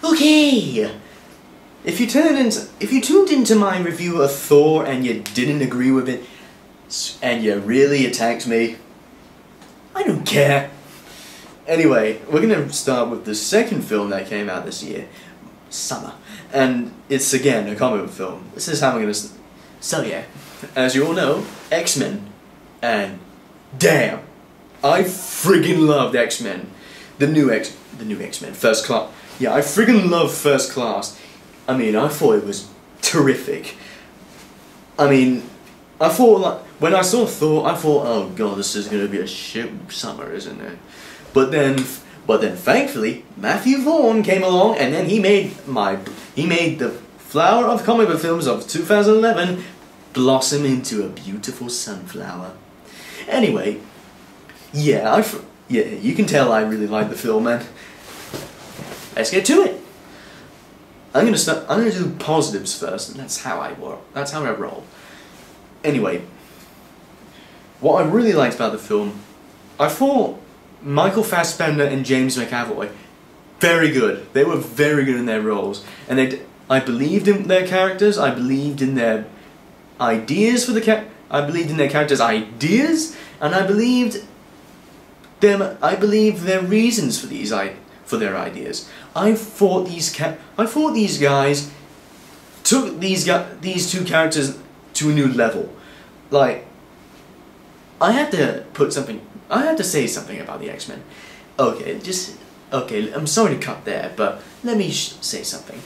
Okay! If you tuned into my review of Thor and you didn't agree with it, and you really attacked me, I don't care. Anyway, we're gonna start with the second film that came out this year, summer, and it's again a comic book film. This is how I'm gonna. So yeah, as you all know, X-Men, and damn, I friggin' loved X-Men, the new X-Men, First Class. Yeah, I friggin' love First Class. I mean, I thought it was terrific. I mean, I thought, like, when I saw Thor, I thought, oh god, this is gonna be a shit summer, isn't it? But then thankfully, Matthew Vaughn came along, and then he made the flower of comic book films of 2011 blossom into a beautiful sunflower. Anyway, yeah, you can tell I really like the film, man. Let's get to it. I'm gonna do positives first, and that's how I work. That's how I roll. Anyway, what I really liked about the film, I thought Michael Fassbender and James McAvoy, very good. They were very good in their roles, and I believed in their characters. I believed in their ideas for the I believed in their characters' ideas, and I believed their reasons for their ideas. I thought these guys took these two characters to a new level. Like, I have to say something about the X-Men. Okay, I'm sorry to cut there, but let me say something.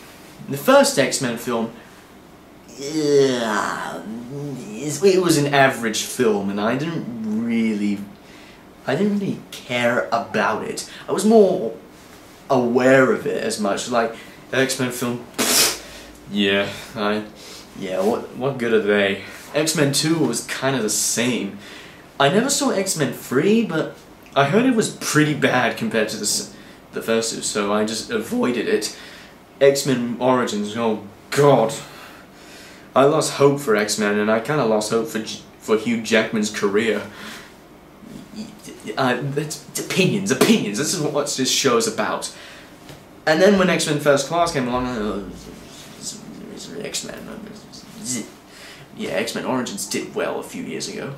The first X-Men film, it was an average film, and I didn't really care about it. I was more aware of it as much. Like, the X-Men film, yeah, what good are they? X-Men 2 was kind of the same. I never saw X-Men 3, but I heard it was pretty bad compared to the first two, so I just avoided it. X-Men Origins, oh god. I lost hope for X-Men, and I kind of lost hope for Hugh Jackman's career. That's opinions. This is what this show is about. And then when X-Men First Class came along, X-Men. Yeah, X-Men Origins did well a few years ago.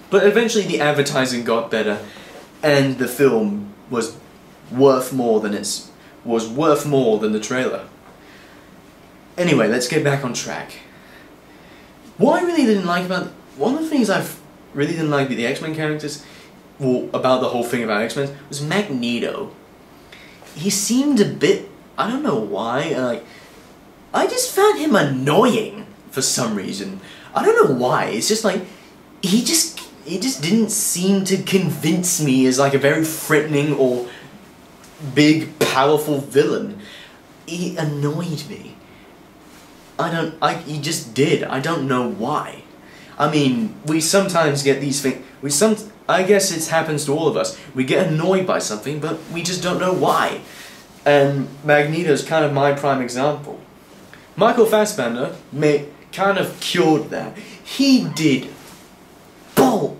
But eventually the advertising got better, and the film was worth more than the trailer. Anyway, let's get back on track. What I really didn't like about one of the things I really didn't like with the X-Men characters, well, about the whole thing about X-Men, was Magneto. He seemed a bit, I don't know why, I just found him annoying for some reason. I don't know why. It's just like he just didn't seem to convince me as like a very threatening or big, powerful villain. He annoyed me. He just did. I don't know why. I mean, we sometimes get these things, I guess it happens to all of us. We get annoyed by something, but we just don't know why. And Magneto's kind of my prime example. Michael Fassbender kind of cured that. He did. Oh,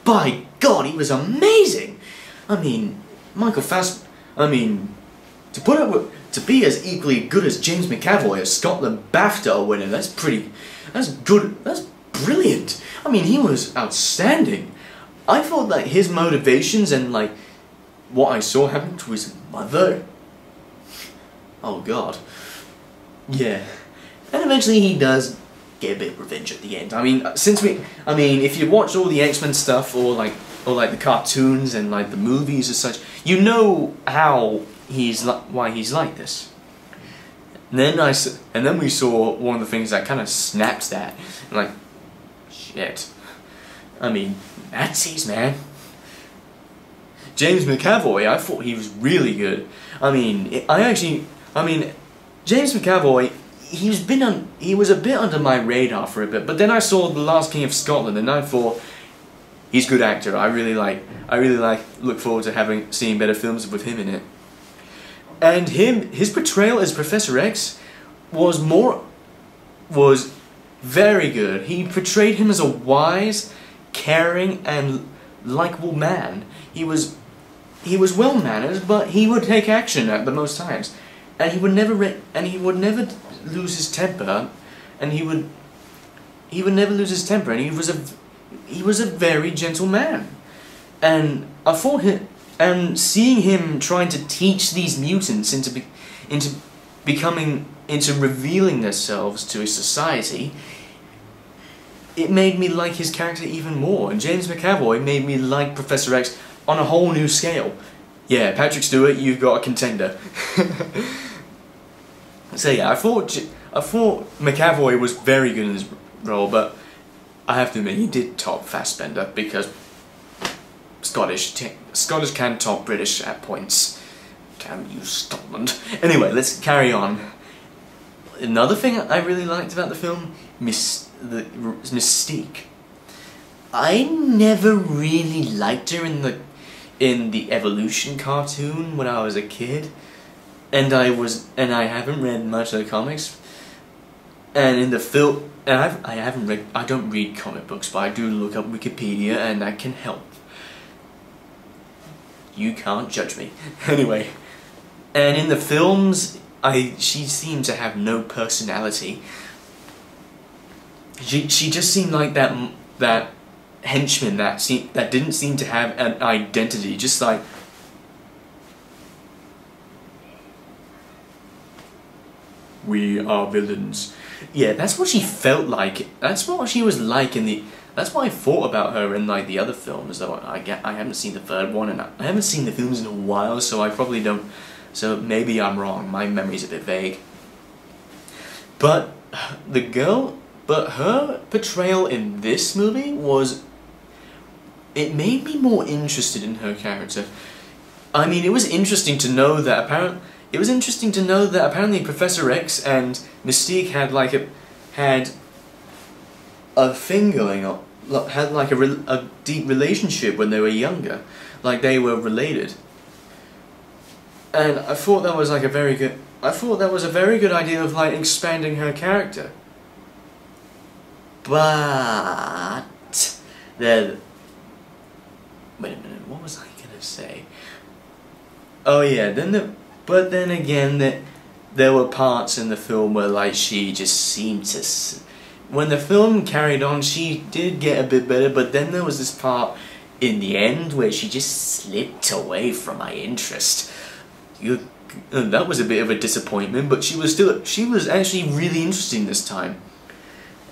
by God, he was amazing. I mean, to be as equally good as James McAvoy, a Scotland BAFTA winner, that's good, that's brilliant. I mean, he was outstanding. I thought that his motivations and, like, what I saw happen to his mother, oh god, yeah. And eventually he does get a bit of revenge at the end. I mean, if you watch all the X-Men stuff, or like the cartoons and like the movies and such, you know why he's like this. And then we saw one of the things that kind of snaps that, and like, shit. I mean, Nazis, man. James McAvoy, I thought he was really good. James McAvoy, he was a bit under my radar for a bit, but then I saw The Last King of Scotland, and I thought, he's a good actor. I really look forward to seeing better films with him in it. And his portrayal as Professor X was very good. He portrayed him as a wise, caring, and likable man. He was well-mannered, but he would take action at the most times. and he would never lose his temper, and he would never lose his temper, and he was a very gentle man. And I thought and seeing him trying to teach these mutants into revealing themselves to a society, it made me like his character even more. And James McAvoy made me like Professor X on a whole new scale. Yeah, Patrick Stewart, you've got a contender. So yeah, I thought McAvoy was very good in his role, but I have to admit he did top Fassbender, because Scottish can top British at points. Damn you, Scotland. Anyway, let's carry on. Another thing I really liked about the film, Mystique. I never really liked her in the Evolution cartoon when I was a kid, and I haven't read much of the comics. And in the film, and I don't read comic books, but I do look up Wikipedia, and that can help. You can't judge me. Anyway, and in the films, she seemed to have no personality. She just seemed like that henchman that didn't seem to have an identity, just like we are villains. Yeah, that's what she felt like. That's what she was like in the. That's what I thought about her in like the other films. Though I haven't seen the third one, and I haven't seen the films in a while, so I probably don't. So maybe I'm wrong. My memory's a bit vague. But her portrayal in this movie it made me more interested in her character. I mean, it was interesting to know that apparently Professor X and Mystique had a thing going on, had like a deep relationship when they were younger, like they were related. And I thought that was like a very good idea of like expanding her character. But wait a minute, what was I gonna say? Oh yeah, but then again, there were parts in the film where like she just seemed to. When the film carried on, she did get a bit better, but then there was this part in the end where she just slipped away from my interest. That was a bit of a disappointment, but she was actually really interesting this time.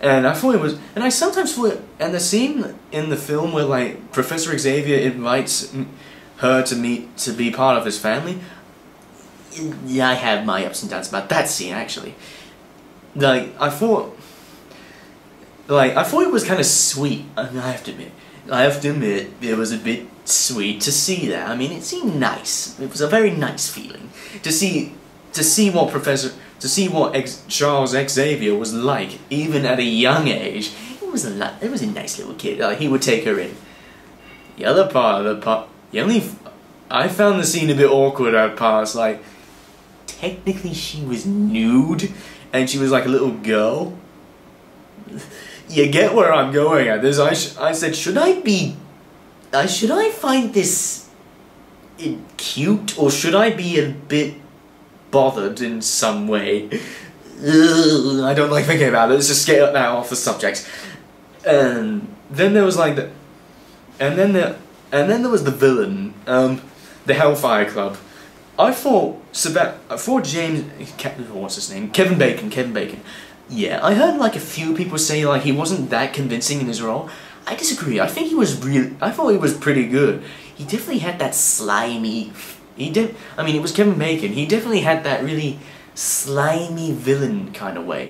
And I thought I sometimes thought, and the scene in the film where like Professor Xavier invites her to be part of his family, yeah, I have my ups and downs about that scene actually. Like I thought it was kind of sweet. I have to admit, it was a bit sweet to see that. I mean, it seemed nice. It was a very nice feeling to see what Charles Xavier was like, even at a young age. It was a nice little kid. He would take her in. The other part of I found the scene a bit awkward at parts. Like, technically she was nude, and she was like a little girl. You get where I'm going at this. I said, should I find this cute, or should I be a bit bothered in some way? I don't like thinking about it. Let's just get now off the subject. And then there was like and then there was the villain, the Hellfire Club. I thought Kevin Bacon. Yeah, I heard like a few people say like he wasn't that convincing in his role. I disagree. I thought he was pretty good. He definitely had that slimy. I mean, it was Kevin Bacon. He definitely had that really slimy villain kind of way.